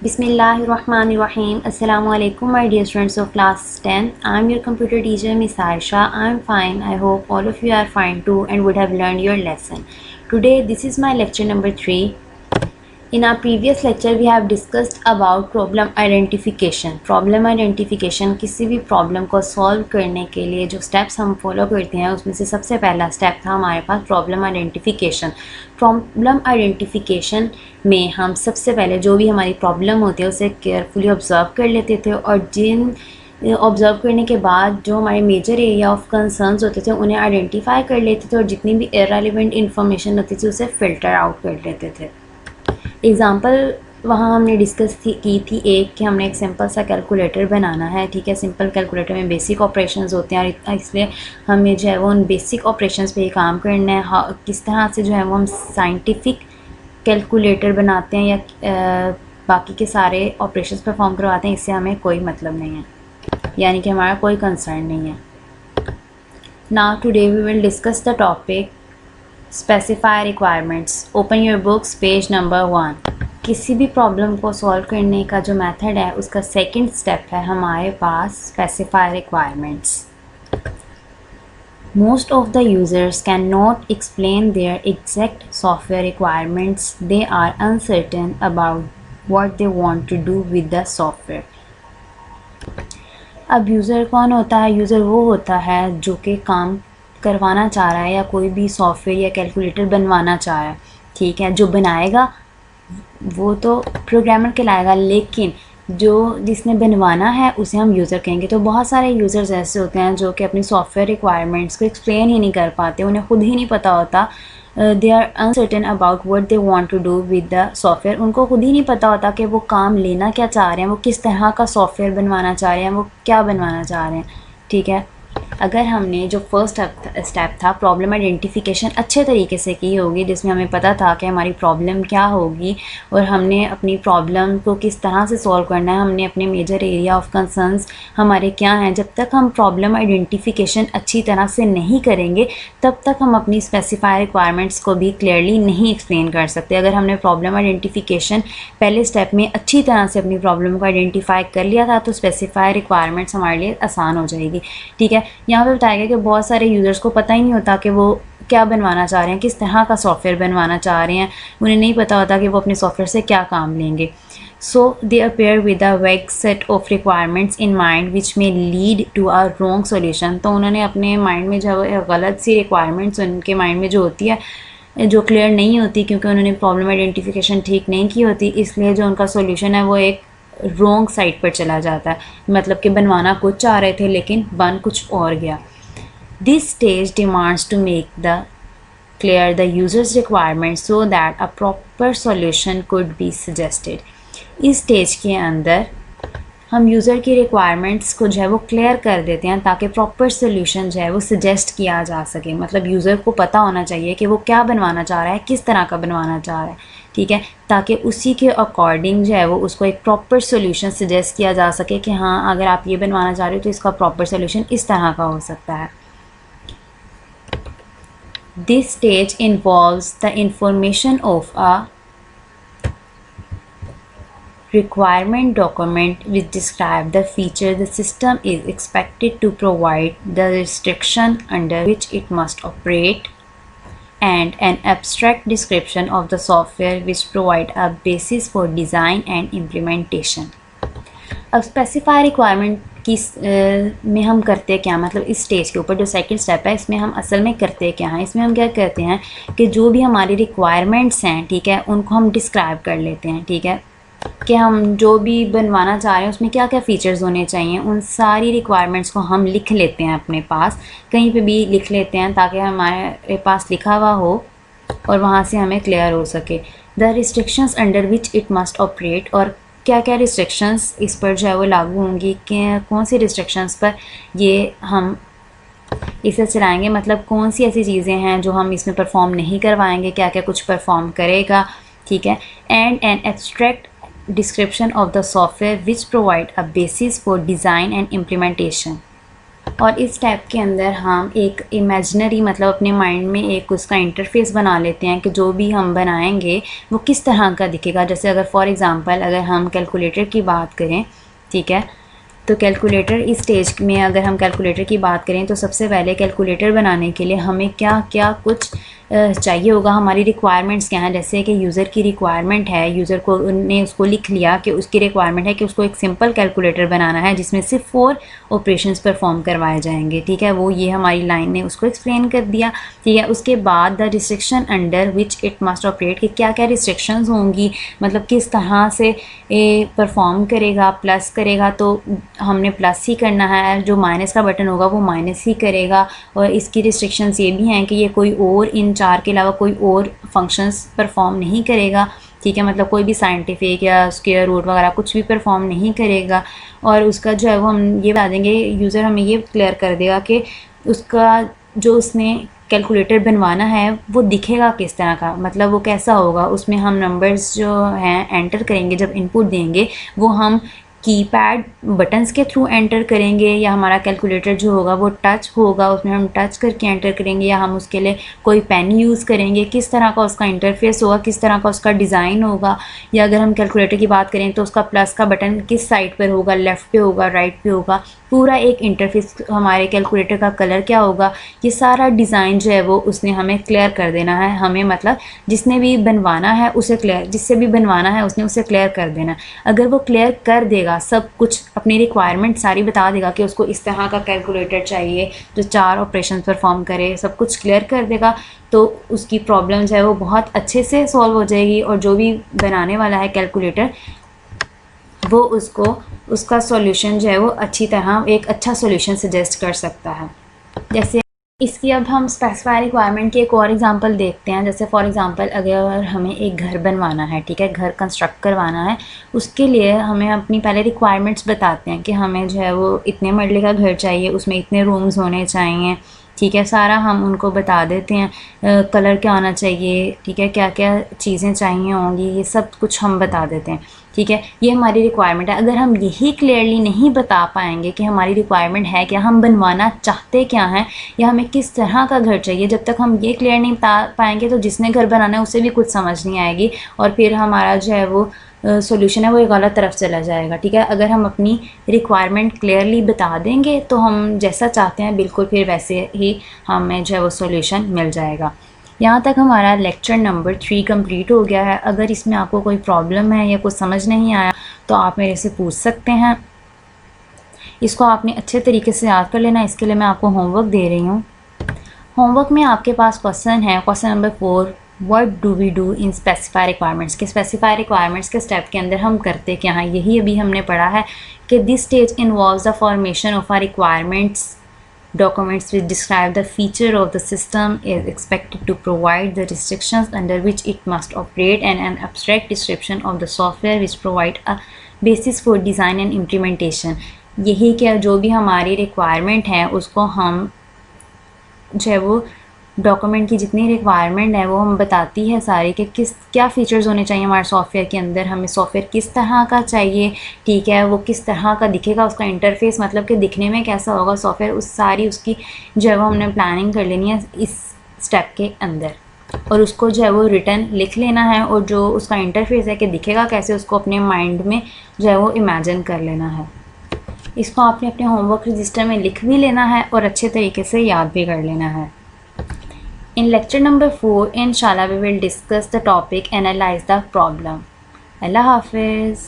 Bismillahirrahmanirrahim. Assalamu alaikum, my dear students of class 10. I am your computer teacher, Miss Aisha. I am fine. I hope all of you are fine too and would have learned your lesson. Today, this is my lecture number 3. In our previous lecture, we have discussed about problem identification. Problem identification किसी भी problem को solve करने के लिए जो steps हम follow करते हैं उसमें से सबसे पहला step था हमारे पास problem identification. Problem identification में हम सबसे पहले जो भी हमारी problem होती है उसे carefully observe कर लेते थे और जिन ऑब्ज़र्व करने के बाद जो हमारे मेजर एरिया ऑफ कंसर्न्स होते थे उन्हें आइडेंटिफाई कर लेते थे और जितनी भी इररिलेवेंट इन्फॉर्मेशन होती थी उसे फ़िल्टर आउट कर लेते थे. एग्ज़ाम्पल वहाँ हमने डिस्कस की थी एक कि हमने एक सिंपल सा कैलकुलेटर बनाना है. ठीक है, सिंपल कैलकुलेटर में बेसिक ऑपरेशंस होते हैं और इसलिए हमें जो है वो उन बेसिक ऑपरेशंस पे ही काम करना है. किस तरह से जो है वो हम साइंटिफिक कैलकुलेटर बनाते हैं या बाकी के सारे ऑपरेशंस परफॉर्म करवाते हैं, इससे हमें कोई मतलब नहीं है, यानी कि हमारा कोई कंसर्न नहीं है. Now today we will discuss the topic specify requirements. Open your books, page number 1. किसी भी प्रॉब्लम को सॉल्व करने का जो मेथड है उसका सेकंड स्टेप है हमारे पास specify requirements. Most of the users cannot explain their exact software requirements. They are uncertain about what they want to do with the software. अब यूज़र कौन होता है? यूज़र वो होता है जो कि काम करवाना चाह रहा है या कोई भी सॉफ्टवेयर या कैलकुलेटर बनवाना चाह रहा है. ठीक है, जो बनाएगा वो तो प्रोग्रामर कहलाएगा, लेकिन जो जिसने बनवाना है उसे हम यूज़र कहेंगे. तो बहुत सारे यूज़र्स ऐसे होते हैं जो कि अपनी सॉफ्टवेयर रिक्वायरमेंट्स को एक्सप्लेन ही नहीं कर पाते, उन्हें खुद ही नहीं पता होता. They are uncertain about what they want to do with the software. उनको खुद ही नहीं पता होता कि वो काम लेना क्या चाह रहे हैं, वो किस तरह का सॉफ्टवेयर बनवाना चाह रहे हैं, वो क्या बनवाना चाह रहे हैं. ठीक है, अगर हमने जो फर्स्ट स्टेप था प्रॉब्लम आइडेंटिफिकेशन अच्छे तरीके से की होगी, जिसमें हमें पता था कि हमारी प्रॉब्लम क्या होगी और हमने अपनी प्रॉब्लम को किस तरह से सॉल्व करना है, हमने अपने मेजर एरिया ऑफ कंसर्न्स हमारे क्या हैं, जब तक हम प्रॉब्लम आइडेंटिफिकेशन अच्छी तरह से नहीं करेंगे तब तक हम अपनी स्पेसिफाई रिक्वायरमेंट्स को भी क्लियरली नहीं एक्सप्लेन कर सकते. अगर हमने प्रॉब्लम आइडेंटिफिकेशन पहले स्टेप में अच्छी तरह से अपनी प्रॉब्लम को आइडेंटिफाई कर लिया था तो स्पेसिफाई रिक्वायरमेंट्स हमारे लिए आसान हो जाएगी. ठीक है, यहाँ पे बताया गया कि बहुत सारे यूज़र्स को पता ही नहीं होता कि वो क्या बनवाना चाह रहे हैं, किस तरह का सॉफ्टवेयर बनवाना चाह रहे हैं, उन्हें नहीं पता होता कि वो अपने सॉफ्टवेयर से क्या काम लेंगे. सो दे appear with a vague set of requirements in mind which में lead to a wrong solution. तो उन्होंने अपने माइंड में जो गलत सी रिक्वायरमेंट्स उनके माइंड में जो होती है, जो क्लियर नहीं होती क्योंकि उन्होंने प्रॉब्लम आइडेंटिफिकेशन ठीक नहीं की होती, इसलिए जो उनका सोल्यूशन है वो एक रॉन्ग साइड पर चला जाता है. मतलब कि बनवाना कुछ चाह रहे थे लेकिन बन कुछ और गया. This stage demands to make the clear the user's requirements so that a proper solution could be suggested. इस स्टेज के अंदर हम यूज़र की रिक्वायरमेंट्स को जो है वो क्लियर कर देते हैं ताकि प्रॉपर सोल्यूशन जो है वो सजेस्ट किया जा सके. मतलब यूज़र को पता होना चाहिए कि वो क्या बनवाना चाह रहा है, किस तरह का बनवाना चाह रहा है. ठीक है, ताकि उसी के अकॉर्डिंग जो है वो उसको एक प्रॉपर सोल्यूशन सजेस्ट किया जा सके कि हाँ, अगर आप ये बनवाना चाह रहे हो तो इसका प्रॉपर सोल्यूशन इस तरह का हो सकता है. This stage involves the information of a requirement document which describes the feature the system is expected to provide, the restriction under which it must operate, and an abstract description of the software which provide a basis for design and implementation. अब specify requirement की में हम करते क्या, मतलब इस stage के ऊपर जो सेकंड स्टेप है इसमें हम असल में करते क्या हैं. इसमें हम क्या करते हैं कि जो भी हमारी रिक्वायरमेंट्स हैं, ठीक है, उनको हम डिस्क्राइब कर लेते हैं. ठीक है, कि हम जो भी बनवाना चाह रहे हैं उसमें क्या क्या फ़ीचर्स होने चाहिए, उन सारी रिक्वायरमेंट्स को हम लिख लेते हैं अपने पास, कहीं पे भी लिख लेते हैं ताकि हमारे पास लिखा हुआ हो और वहाँ से हमें क्लियर हो सके. The restrictions under which it must operate, और क्या क्या रिस्ट्रिक्शंस इस पर जो है वो लागू होंगी, कि कौन सी रिस्ट्रिक्शंस पर ये हम इसे चलाएंगे, मतलब कौन सी ऐसी चीज़ें हैं जो हम इसमें परफॉर्म नहीं करवाएंगे, क्या क्या कुछ परफॉर्म करेगा. ठीक है, and an abstract description of the software which provide a basis for design and implementation. और इस स्टेप के अंदर हम एक इमेजिनरी मतलब अपने माइंड में एक उसका इंटरफेस बना लेते हैं कि जो भी हम बनाएंगे वो किस तरह का दिखेगा। जैसे अगर फॉर एग्ज़ाम्पल अगर हम कैलकुलेटर की बात करें, ठीक है, तो कैलकुलेटर इस स्टेज में अगर हम कैलकुलेटर की बात करें तो सबसे पहले कैलकुलेटर बनाने के लिए हमें क्या क्या कुछ चाहिए होगा, हमारी रिक्वायरमेंट्स क्या हैं। जैसे कि यूज़र की रिक्वायरमेंट है, यूज़र को ने उसको लिख लिया कि उसकी रिक्वायरमेंट है कि उसको एक सिंपल कैलकुलेटर बनाना है जिसमें सिर्फ 4 ऑपरेशंस परफॉर्म करवाए जाएंगे, ठीक है, वो ये हमारी लाइन ने उसको एक्सप्लेन कर दिया, ठीक है। उसके बाद the restriction under which it must operate, कि क्या क्या रिस्ट्रिक्शंस होंगी, मतलब किस तरह से ये परफॉर्म करेगा। प्लस करेगा तो हमने प्लस ही करना है, जो माइनस का बटन होगा वो माइनस ही करेगा। और इसकी रिस्ट्रिक्शंस ये भी हैं कि ये कोई और इन 4 के अलावा कोई और फंक्शंस परफॉर्म नहीं करेगा, ठीक है, मतलब कोई भी साइंटिफिक या स्क्वायर रूट वगैरह कुछ भी परफॉर्म नहीं करेगा। और उसका जो है वो हम ये बता देंगे, यूज़र हमें ये क्लियर कर देगा कि उसका जो उसने कैलकुलेटर बनवाना है वो दिखेगा किस तरह का, मतलब वो कैसा होगा। उसमें हम नंबर्स जो हैं एंटर करेंगे, जब इनपुट देंगे वो हम कीपैड बटन्स के थ्रू एंटर करेंगे, या हमारा कैलकुलेटर जो होगा वो टच होगा, उसमें हम टच करके एंटर करेंगे, या हम उसके लिए कोई पेन यूज़ करेंगे, किस तरह का उसका इंटरफेस होगा, किस तरह का उसका डिज़ाइन होगा। या अगर हम कैलकुलेटर की बात करें तो उसका प्लस का बटन किस साइड पर होगा, लेफ़्ट पे होगा, राइट पे होगा, पूरा एक इंटरफेस, हमारे कैलकुलेटर का कलर क्या होगा, ये सारा डिज़ाइन जो है वो उसने हमें क्लियर कर देना है। हमें मतलब जिसने भी बनवाना है उसे क्लियर, जिससे भी बनवाना है उसने उसे क्लियर कर देना है। अगर वो क्लियर कर देगा, सब कुछ अपनी रिक्वायरमेंट सारी बता देगा कि उसको इस तरह का कैलकुलेटर चाहिए जो 4 ऑपरेशन परफॉर्म करे, सब कुछ क्लियर कर देगा, तो उसकी प्रॉब्लम जो है वो बहुत अच्छे से सॉल्व हो जाएगी। और जो भी बनाने वाला है कैलकुलेटर वो उसको उसका सॉल्यूशन जो है वो अच्छी तरह एक अच्छा सॉल्यूशन सजेस्ट कर सकता है। जैसे इसकी अब हम स्पेसिफाई रिक्वायरमेंट की एक और एग्जांपल देखते हैं। जैसे फॉर एग्जांपल अगर हमें एक घर बनवाना है, ठीक है, घर कंस्ट्रक्ट करवाना है, उसके लिए हमें अपनी पहले रिक्वायरमेंट्स बताते हैं कि हमें जो है वो इतने मरले का घर चाहिए, उसमें इतने रूम्स होने चाहिए, ठीक है, सारा हम उनको बता देते हैं। कलर क्या होना चाहिए, ठीक है, क्या क्या चीज़ें चाहिए होंगी, ये सब कुछ हम बता देते हैं, ठीक है। ये हमारी रिक्वायरमेंट है। अगर हम यही क्लियरली नहीं बता पाएंगे कि हमारी रिक्वायरमेंट है क्या, हम बनवाना चाहते क्या हैं, या हमें किस तरह का घर चाहिए, जब तक हम ये क्लियर नहीं बता पाएंगे तो जिसने घर बनाना है उसे भी कुछ समझ नहीं आएगी, और फिर हमारा जो है वो सॉल्यूशन है वो एक गलत तरफ चला जाएगा, ठीक है। अगर हम अपनी रिक्वायरमेंट क्लियरली बता देंगे तो हम जैसा चाहते हैं बिल्कुल फिर वैसे ही हमें जो है वो सॉल्यूशन मिल जाएगा। यहाँ तक हमारा लेक्चर नंबर 3 कंप्लीट हो गया है। अगर इसमें आपको कोई प्रॉब्लम है या कुछ समझ नहीं आया तो आप मेरे से पूछ सकते हैं। इसको आपने अच्छे तरीके से याद कर लेना। इसके लिए मैं आपको होमवर्क दे रही हूँ। होमवर्क में आपके पास क्वेश्चन है, question number 4, what do we do in specify requirements, के स्पेसिफाई रिक्वायरमेंट्स के स्टेप के अंदर हम करते क्या हैं। यही अभी हमने पढ़ा है कि this stage involves the formation of our requirements documents which describe the feature of the system is expected to provide the restrictions under which it must operate and an abstract description of the software which provide a basis for design and implementation। यही क्या जो भी हमारी requirement है उसको हम जो है वो डॉक्यूमेंट की जितनी रिक्वायरमेंट है वो हम बताती है सारी कि किस क्या फ़ीचर्स होने चाहिए हमारे सॉफ्टवेयर के अंदर, हमें सॉफ्टवेयर किस तरह का चाहिए, ठीक है, वो किस तरह का दिखेगा, उसका इंटरफेस मतलब कि दिखने में कैसा होगा सॉफ्टवेयर, उस सारी उसकी जो है वो हमने प्लानिंग कर लेनी है इस स्टेप के अंदर। और उसको जो है वो रिटर्न लिख लेना है, और जो उसका इंटरफेस है कि दिखेगा कैसे उसको अपने माइंड में जो है वो इमेजिन कर लेना है। इसको आपने अपने होमवर्क रजिस्टर में लिख भी लेना है और अच्छे तरीके से याद भी कर लेना है। In lecture number 4, inshallah, we will discuss the topic, analyze the problem. Allah Hafiz.